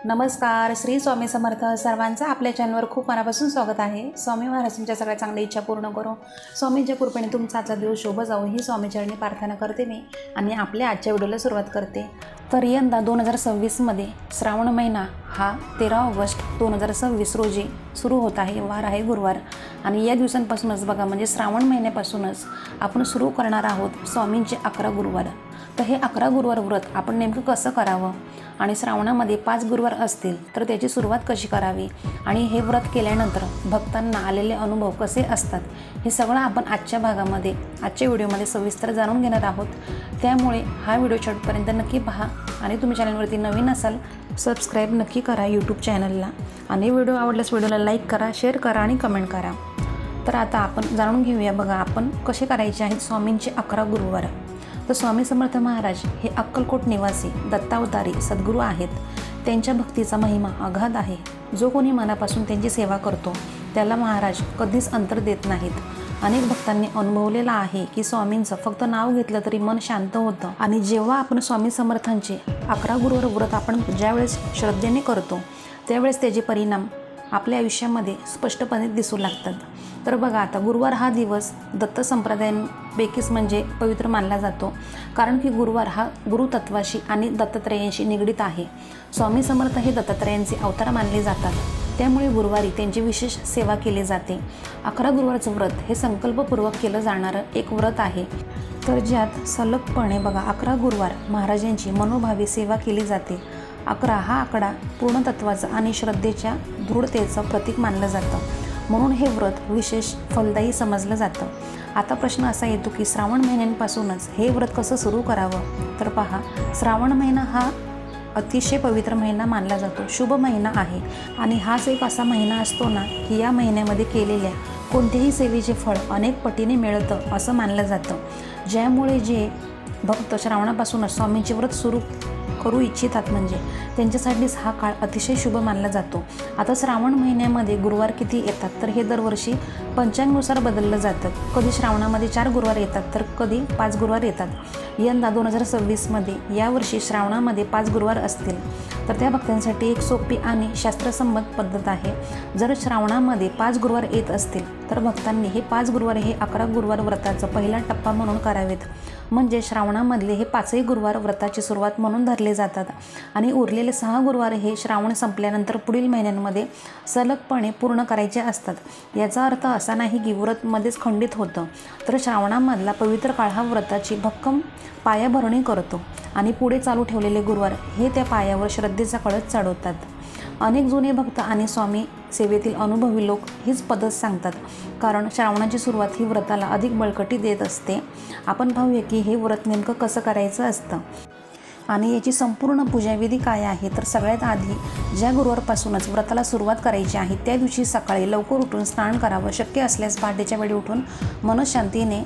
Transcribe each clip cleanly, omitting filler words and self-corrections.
नमस्कार, श्री स्वामी समर्थ. सर्वांचं आपल्या चॅनलवर खूप मनापासून स्वागत आहे. स्वामी महाराज तुमच्या सगळ्या चांगल्या इच्छा पूर्ण करो. स्वामींच्या कृपेने तुमचा आजचा दिवस शुभ जावो ही स्वामीचरणी प्रार्थना करते मी आणि आपल्या आजच्या व्हिडिओला सुरुवात करते. तर यंदा 2026मध्ये श्रावण महिना हा 13 ऑगस्ट 2026 रोजी सुरू होत आहे. वार आहे गुरुवार आणि या दिवसांपासूनच बघा म्हणजे श्रावण महिन्यापासूनच आपण सुरू करणार आहोत स्वामींचे 11 गुरुवार. तर हे 11 गुरुवार व्रत आपण नेमकं कसं करावं आणि श्रावणामध्ये 5 गुरुवार असतील तर त्याची सुरुवात कशी करावी आणि हे व्रत केल्यानंतर भक्तांना आलेले अनुभव कसे असतात हे सगळं आपण आजच्या व्हिडिओमध्ये सविस्तर जाणून घेणार आहोत. त्यामुळे हा व्हिडिओ शेवटपर्यंत नक्की पहा आणि तुम्ही चॅनलवरती नवीन असाल सबस्क्राईब नक्की करा यूट्यूब चॅनलला आणि व्हिडिओ आवडल्यास व्हिडिओला लाईक करा, शेअर करा आणि कमेंट करा. तर आता आपण जाणून घेऊया बघा आपण कसे करायचे आहेत स्वामींचे 11 गुरुवार. तर स्वामी समर्थ महाराज हे अक्कलकोट निवासी दत्तावतारी सद्गुरू आहेत. त्यांच्या भक्तीचा महिमा अगाध आहे. जो कोणी मनापासून त्यांची सेवा करतो त्याला महाराज कधीच अंतर देत नाहीत. अनेक भक्तांनी अनुभवलेला आहे की स्वामींचं फक्त नाव घेतलं तरी मन शांत होतं आणि जेव्हा आपण स्वामी समर्थांचे 11 गुरुवार व्रत आपण ज्यावेळेस श्रद्धेने करतो त्यावेळेस त्याचे परिणाम आपल्या आयुष्यामध्ये स्पष्टपणे दिसू लागतात. तर बघा आता गुरुवार हा दिवस दत्त संप्रदायांपैकीच म्हणजे पवित्र मानला जातो, कारण की गुरुवार हा गुरुतत्वाशी आणि दत्तात्रेयांशी निगडीत आहे. स्वामी समर्थ हे दत्तात्रेयांचे अवतार मानले जातात, त्यामुळे गुरुवारी त्यांची विशेष सेवा केली जाते. 11 गुरुवारचं व्रत हे संकल्पपूर्वक केलं जाणारं एक व्रत आहे. तर ज्यात सलगपणे बघा 11 गुरुवार महाराजांची मनोभावी सेवा केली जाते. 11 हा आकडा पूर्णतत्वाचा आणि श्रद्धेच्या दृढतेचं प्रतीक मानलं जातं, म्हणून हे व्रत विशेष फलदायी समजलं जातं. आता प्रश्न असा येतो की श्रावण महिन्यांपासूनच हे व्रत कसं सुरू करावं. तर पहा, श्रावण महिना हा अतिशय पवित्र महिना मानला जातो, शुभ महिना आहे आणि हाच एक असा महिना असतो ना की या महिन्यामध्ये केलेल्या कोणत्याही सेवेचे फळ अनेक पटीने मिळतं असं मानलं जातं. ज्यामुळे जे भक्त श्रावणापासूनच स्वामींचे व्रत सुरू करू इच्छितात म्हणजे त्यांच्यासाठीच हा काळ अतिशय शुभ मानला जातो. आता श्रावण महिन्यामध्ये गुरुवार किती येतात तर हे दरवर्षी पंचांगानुसार बदललं जातं. कधी श्रावणामध्ये 4 गुरुवार येतात तर कधी 5 गुरुवार येतात. यंदा 2026मध्ये यावर्षी श्रावणामध्ये 5 गुरुवार असतील तर त्या भक्तांसाठी एक सोपी आणि शास्त्रसंमत पद्धत आहे. जर श्रावणामध्ये 5 गुरुवार येत असतील तर भक्तांनी हे 5 गुरुवार हे 11 गुरुवार व्रताचा पहिला टप्पा म्हणून करावेत. म्हणजे श्रावणामधले हे 5ही गुरुवार व्रताची सुरुवात म्हणून धरले जातात आणि उरलेले 6 गुरुवार हे श्रावण संपल्यानंतर पुढील महिन्यांमध्ये सलगपणे पूर्ण करायचे असतात. याचा अर्थ असा नाही की व्रत मध्येच खंडित होतं, तर श्रावणामधला पवित्र काळ हा व्रताची भक्कम पायाभरणी करतो आणि पुढे चालू ठेवलेले गुरुवार हे त्या पायावर श्रद्धेचा कळस चढवतात. अनेक जुने भक्त आणि स्वामी सेवेतील अनुभवी लोक हीच पद्धत सांगतात, कारण श्रावणाची सुरुवात ही व्रताला अधिक बळकटी देत असते. आपण पाहूया की हे व्रत नेमकं कसं करायचं असतं आणि याची संपूर्ण पूजाविधी काय आहे. तर सगळ्यात आधी ज्या गुरुवारपासूनच व्रताला सुरुवात करायची आहे त्या दिवशी सकाळी लवकर उठून स्नान करावं. शक्य असल्यास पहाटेच्या वेळी उठून मनशांतीने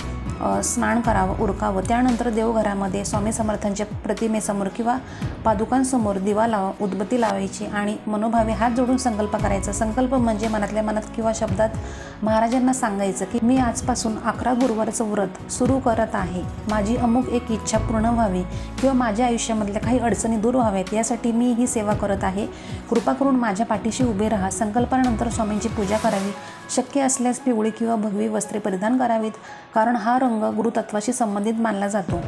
स्नान करावं, उरकावं. त्यानंतर देवघरामध्ये स्वामी समर्थांच्या प्रतिमेसमोर किंवा पादुकांसमोर दिवा उदबत्ती लावायची आणि मनोभावे हात जोडून संकल्प करायचा. संकल्प म्हणजे मनातल्या मनात किंवा शब्दात महाराजांना सांगायचं की मी आजपासून 11 गुरुवारचं व्रत सुरू करत आहे. माझी अमुक एक इच्छा पूर्ण व्हावी किंवा माझ्या आयुष्यामधल्या काही अडचणी दूर व्हाव्यात यासाठी मी ही सेवा करत आहे. कृपा करून माझ्या पाठीशी उभे राहा. संकल्पानंतर स्वामींची पूजा करावी. शक्य असल्यास पिवळी किंवा भगवी वस्त्रे परिधान करावीत, कारण हा रंग गुरुतत्वाशी संबंधित मानला जातो.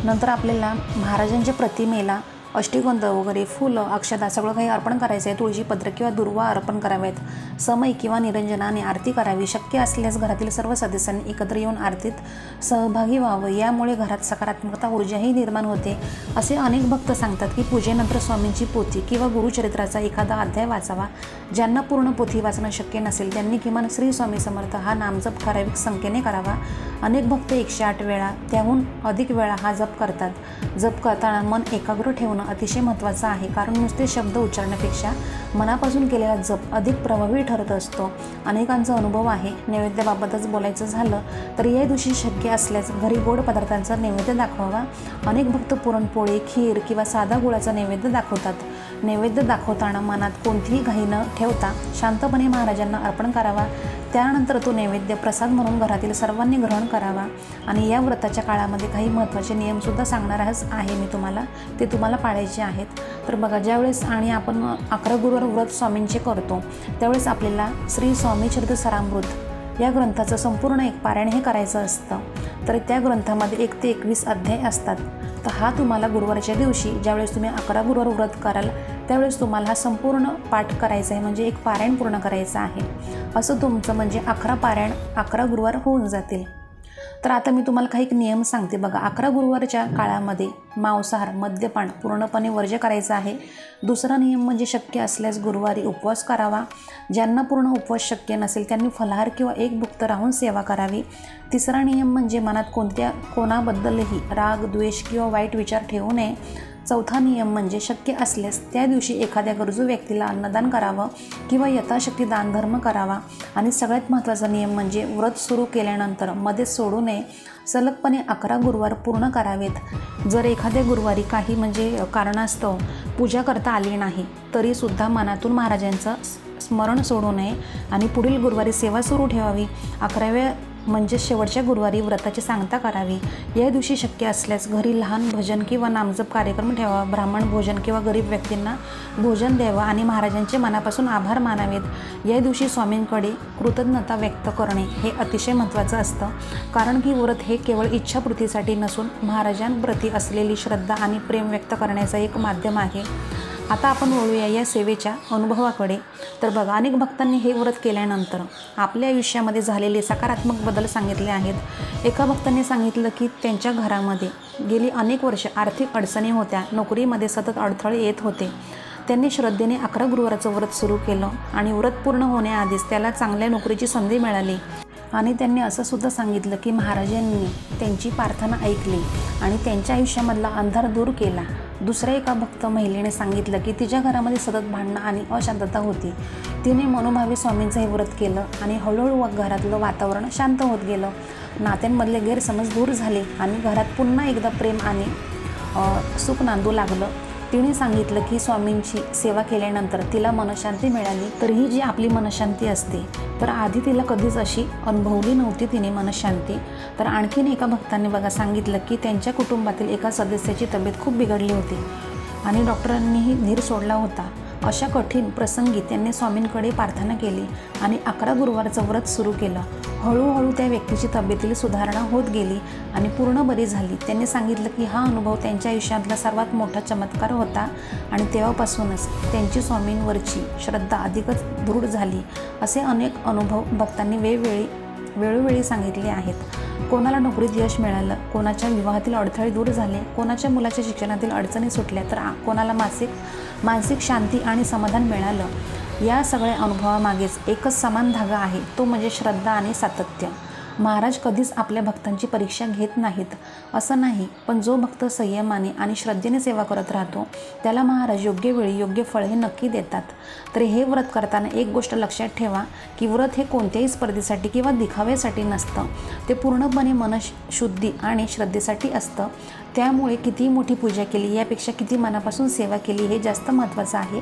नंतर आपल्याला महाराजांच्या प्रतिमेला अष्टगंध वगैरे फुलं अक्षता सगळं काही अर्पण करायचं आहे. तुळशीपत्र किंवा दुर्वा अर्पण करावेत. समय किंवा निरंजनाने आरती करावी. शक्य असल्यास घरातील सर्व सदस्यांनी एकत्र येऊन आरतीत सहभागी व्हावं. यामुळे घरात सकारात्मकता ऊर्जाही निर्माण होते. असे अनेक भक्त सांगतात की पूजेनंतर स्वामींची पोथी किंवा गुरुचरित्राचा एखादा अध्याय वाचावा. ज्यांना पूर्ण पोथी वाचणं शक्य नसेल त्यांनी किमान श्री स्वामी समर्थ हा नामजप ठराविक संख्येने करावा. अनेक भक्त 108 वेळा त्याहून अधिक वेळा हा जप करतात. जप करताना मन एकाग्र ठेवणं अतिशय महत्त्वाचं आहे, कारण नुसते शब्द उच्चारण्यापेक्षा मनापासून केलेला जप अधिक प्रभावी ठरत असतो. अनेकांचा अनुभव आहे. नैवेद्याबाबतच बोलायचं झालं तर या दिवशी शक्य असल्यास घरी गोड पदार्थांचा नैवेद्य दाखवावा. अनेक भक्त पुरणपोळी, खीर किंवा साधा गुळाचा नैवेद्य दाखवतात. नैवेद्य दाखवताना मनात कोणतीही घाई न ठेवता शांतपणे महाराजांना अर्पण करावा। त्यानंतर तो नैवेद्य प्रसाद म्हणून घरातील सर्वांनी ग्रहण करावा। आणि या व्रताच्या काळामध्ये काही महत्त्वाचे नियमसुद्धा सांगणार आहे मी तुम्हाला, ते तुम्हाला पाळायचे आहेत। तर बघा, ज्यावेळेस आणि आपण 11 गुरुवार व्रत स्वामींचे करतो त्यावेळेस आपल्याला श्री स्वामी चरित्र सारामृत या ग्रंथाचं संपूर्ण एक पारायण हे करायचं असतं। तर त्या ग्रंथामध्ये 1 ते 21 अध्याय असतात। तर हा तुम्हाला गुरुवारच्या दिवशी ज्यावेळेस तुम्ही 11 गुरुवार व्रत कराल त्यावेळेस तुम्हाला हा संपूर्ण पाठ करायचा आहे, म्हणजे एक पारायण पूर्ण करायचं आहे। असं तुमचं म्हणजे 11 पारायण 11 गुरुवार होऊन जातील। तर आता मी तुम्हाला काही नियम सांगते बघा। 11 गुरुवारच्या काळामध्ये मांसाहार, मद्यपान पूर्णपणे वर्ज्य करायचं आहे। दुसरा नियम म्हणजे शक्य असल्यास गुरुवारी उपवास करावा। ज्यांना पूर्ण उपवास शक्य नसेल त्यांनी फलाहार किंवा एक भुक्त राहून सेवा करावी। तिसरा नियम म्हणजे मनात कोणाबद्दलही राग, द्वेष किंवा वाईट विचार ठेवू नये। चौथा नियम म्हणजे शक्य असल्यास त्या दिवशी एखाद्या गरजू व्यक्तीला अन्नदान करावं किंवा यथाशक्ती दानधर्म करावा। आणि सगळ्यात महत्त्वाचा नियम म्हणजे व्रत सुरू केल्यानंतर मध्येच सोडू नये, सलगपणे 11 गुरुवार पूर्ण करावेत। जर एखाद्या गुरुवारी काही म्हणजे कारणास्तव पूजा करता आली नाही तरीसुद्धा मनातून महाराजांचं स्मरण सोडू नये आणि पुढील गुरुवारी सेवा सुरू ठेवावी। 11व्या म्हणजे शेवटच्या गुरुवारी व्रताची सांगता करावी। या दिवशी शक्य असल्यास घरी लहान भजन किंवा नामजप कार्यक्रम ठेवावा। ब्राह्मण भोजन किंवा गरीब व्यक्तींना भोजन द्यावं आणि महाराजांचे मनापासून आभार मानावेत। या दिवशी स्वामींकडे कृतज्ञता व्यक्त करणे हे अतिशय महत्त्वाचं असतं, कारण की व्रत हे केवळ इच्छापूर्तीसाठी नसून महाराजांप्रती असलेली श्रद्धा आणि प्रेम व्यक्त करण्याचं एक माध्यम आहे। आता आपण वळूया या सेवेच्या अनुभवाकडे। तर बघा, अनेक भक्तांनी हे व्रत केल्यानंतर आपल्या आयुष्यामध्ये झालेले सकारात्मक बदल सांगितले आहेत। एका भक्तांनी सांगितलं की त्यांच्या घरामध्ये गेली अनेक वर्ष आर्थिक अडचणी होत्या, नोकरीमध्ये सतत अडथळे येत होते। त्यांनी श्रद्धेने 11 गुरुवाराचं व्रत सुरू केलं आणि व्रत पूर्ण होण्याआधीच त्याला चांगल्या नोकरीची संधी मिळाली। आणि त्यांनी असं सुद्धा सांगितलं की महाराजांनी त्यांची प्रार्थना ऐकली आणि त्यांच्या आयुष्यामधला अंधार दूर केला। दुसऱ्या एका भक्त महिलेने सांगितलं की तिच्या घरामध्ये सतत भांडणं आणि अशांतता होती। तिने मनोभावे स्वामींचं हे व्रत केलं आणि हळूहळू घरातलं वातावरण शांत होत गेलं। नात्यांमधले गैरसमज दूर झाले आणि घरात पुन्हा एकदा प्रेम आणि सुख नांदू लागलं। तिने सांगितलं की स्वामींची सेवा केल्यानंतर तिला मनशांती मिळाली। तर ही जी आपली मनशांती असते तर आधी तिला कधीच अशी अनुभवली नव्हती तिने मनशांती। तर आणखीन एका भक्तांनी बघा सांगितलं की त्यांच्या कुटुंबातील एका सदस्याची तब्येत खूप बिघडली होती आणि डॉक्टरांनीही धीर सोडला होता। अशा कठीण प्रसंगी त्यांनी स्वामींकडे प्रार्थना केली आणि 11 गुरुवारचं व्रत सुरू केलं। हळूहळू त्या व्यक्तीची तब्येतील सुधारणा होत गेली आणि पूर्ण बरी झाली। त्यांनी सांगितलं की हा अनुभव त्यांच्या आयुष्यातला सर्वात मोठा चमत्कार होता आणि तेव्हापासूनच त्यांची स्वामींवरची श्रद्धा अधिकच दृढ झाली। असे अनेक अनुभव भक्तांनी वेळोवेळी सांगितले आहेत। कोणाला नोकरीत यश मिळालं, कोणाच्या विवाहातील अडथळे दूर झाले, कोणाच्या मुलाच्या शिक्षणातील अडचणी सुटल्या, तर कोणाला मानसिक शांती आणि समाधान मिळालं। या सगळ्या अनुभवामागेच एकच समान धागा आहे, तो म्हणजे श्रद्धा आणि सातत्य। महाराज कधीच आपल्या भक्तांची परीक्षा घेत नाहीत असं नाही, पण जो भक्त संयमाने आणि श्रद्धेने सेवा करत राहतो त्याला महाराज योग्य वेळी योग्य फळ हे नक्की देतात। तर हे व्रत करताना एक गोष्ट लक्षात ठेवा की व्रत हे कोणत्याही स्पर्धेसाठी किंवा दिखाव्यासाठी नसतं, ते पूर्णपणे मनशुद्धी आणि श्रद्धेसाठी असतं। त्यामुळे किती मोठी पूजा केली यापेक्षा किती मनापासून सेवा केली हे जास्त महत्त्वाचं आहे।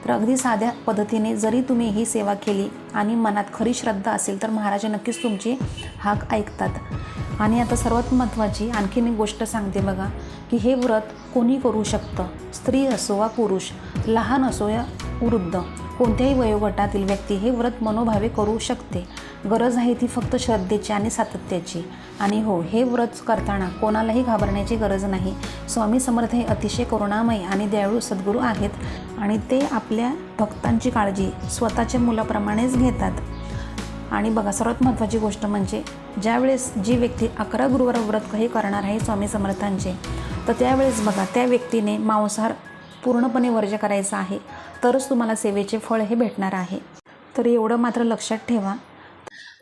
तर अगदी साध्या पद्धतीने जरी तुम्ही ही सेवा केली आणि मनात खरी श्रद्धा असेल तर महाराज नक्कीच तुमची हाक ऐकतात। आणि आता सर्वात महत्त्वाची आणखीन एक गोष्ट सांगते बघा की हे व्रत कोणी करू शकतं, स्त्री असो वा पुरुष, लहान असो या वृद्ध, कोणत्याही वयोगटातील व्यक्ती हे व्रत मनोभावे करू शकते। गरज आहे ती फक्त श्रद्धेची आणि सातत्याची। आणि हो, हे व्रत करताना कोणालाही घाबरण्याची गरज नाही। स्वामी समर्थ हे अतिशय करुणामय आणि दयाळू सद्गुरू आहेत आणि ते आपल्या भक्तांची काळजी स्वतःच्या मुलाप्रमाणेच घेतात। आणि बघा, सर्वात महत्त्वाची गोष्ट म्हणजे ज्यावेळेस जी व्यक्ती 11 गुरुवार व्रत हे करणार आहे स्वामी समर्थांचे, तर त्यावेळेस बघा त्या व्यक्तीने मांसाहार पूर्णपणे वर्ज्य करायचं आहे, तरच तुम्हाला सेवेचे फळ हे भेटणार आहे। तर एवढं मात्र लक्षात ठेवा।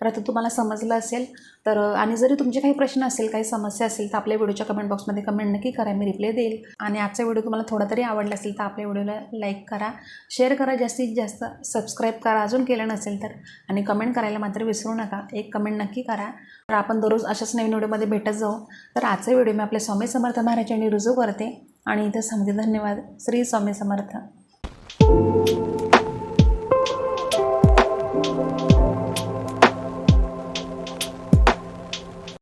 तर आता तुम्हाला समजलं असेल तर, आणि जरी तुमचे काही प्रश्न असेल, काही समस्या असेल तर आपल्या व्हिडिओच्या कमेंट बॉक्समध्ये कमेंट नक्की करा, मी रिप्लाय देईल। आणि आजचा व्हिडिओ तुम्हाला थोडा तरी आवडला असेल तर आपल्या व्हिडिओला लाईक करा, शेअर करा, जास्तीत जास्त सबस्क्राईब करा अजून केलं नसेल तर, आणि कमेंट करायला मात्र विसरू नका, एक कमेंट नक्की करा। तर आपण दररोज अशाच नवीन व्हिडिओमध्ये भेटत जाऊ। तर आजचा व्हिडिओ मी आपल्या स्वामी समर्थ महाराजांनी रुजू करते आणि इथं सांगते धन्यवाद। श्री स्वामी समर्थ।